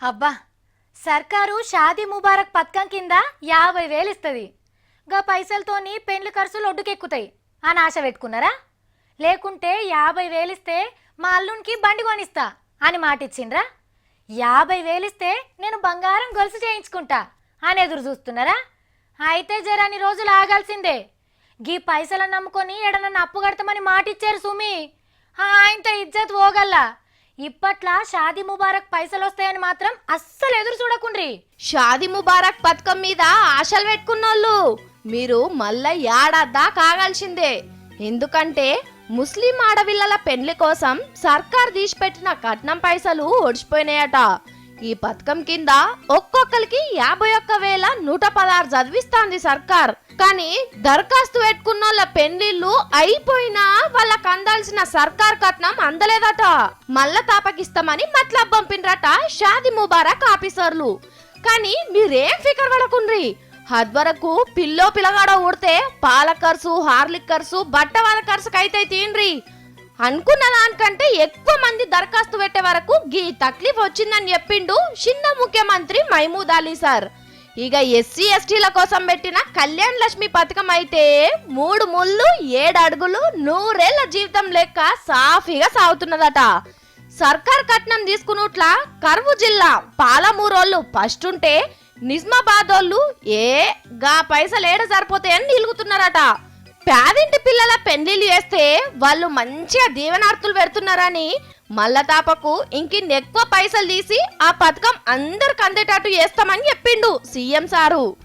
అబ్బా, సర్కారు షాదీ ముబారక్ పథకం కింద 50,000 ఇస్తుంది. గా పైసలతోని పెండ్లి ఖర్చులు ఒడ్డుకెక్కుతాయి అని ఆశ పెట్టుకున్నారా? లేకుంటే 50,000 ఇస్తే మా అల్లునికి బండి కొనిస్తా అని మాట ఇచ్చిండ్రా? 50,000 ఇస్తే నేను బంగారం గొలుసు చేయించుకుంటా అని ఎదురు చూస్తున్నారా? అయితే జరాని రోజులు ఆగాల్సిందే. గీ పైసలను నమ్ముకొని ఎడనన్న అప్పు కడతామని మాట ఇచ్చారు సుమి. ఆయనతో ఇజ్జత్ పోగల్లా. ఇప్పట్లా షాదీ ముబారక్ పైసలు వస్తాయని మాత్రం అస్సలు ఎదురు చూడకుండ్రి. షాదీ ముబారక్ పథకం మీద ఆశలు పెట్టుకున్నోళ్ళు మీరు మళ్ళా ఏడాదా కాగాల్సిందే. ఎందుకంటే ముస్లిం ఆడపిల్లల పెండ్లి కోసం సర్కార్ తీసిపెట్టిన కట్నం పైసలు ఒడిచిపోయినాయట. ఈ పథకం కింద ఒక్కొక్కరికి 51,116 చదివిస్తాంది సర్కార్. కానీ దరఖాస్తు పెట్టుకున్నోళ్ళ పెళ్లిళ్ళు అయిపోయినా వాళ్ళకి అందాల్సిన సర్కార్ కట్నం అందలేదట. మళ్ళా తాపకిస్తామని మతలబ్ పంపినరట షాదీ ముబారక్ ఆఫీసర్లు. కానీ మీరేం ఫికర్ పడకుండ్రి. హద్వరకు పిల్లగాడో ఊడితే పాల ఖర్చు, హార్లిక్ ఖర్చు, బట్టవాల ఖర్చుకైతే తీండ్రి. అనుకున్న దానికంటే ఎక్కువ మంది దరఖాస్తు పెట్టే వరకు గీ తక్లీఫ్ వచ్చిందని చెప్పిండు చిన్న ముఖ్యమంత్రి మహమూద్ అలీ సార్. ఇక ఎస్సీ ఎస్టీల కోసం పెట్టిన కళ్యాణ్ లక్ష్మి పథకం అయితే 3 ముళ్ళు 7 అడుగులు 100 ఏళ్ల జీవితం లెక్క సాఫీగా సాగుతున్నదట. సర్కార్ కట్నం తీసుకున్నట్లా కర్వు జిల్లా పాలమూరోళ్ళు ఫస్ట్ ఉంటే నిజామాబాదోళ్ళు గా పైసలు ఏడ సరిపోతాయని నిలుగుతున్నారట. పేదింటి పిల్లల పెళ్లిళ్ళు చేస్తే వాళ్ళు మంచిగా దీవెనార్తులు పెడుతున్నారని మళ్ళా తాపకు ఇంకిన్నెక్కువ పైసలు తీసి ఆ పథకం అందరికి అందేటట్టు చేస్తామని చెప్పిండు సీఎం సారు.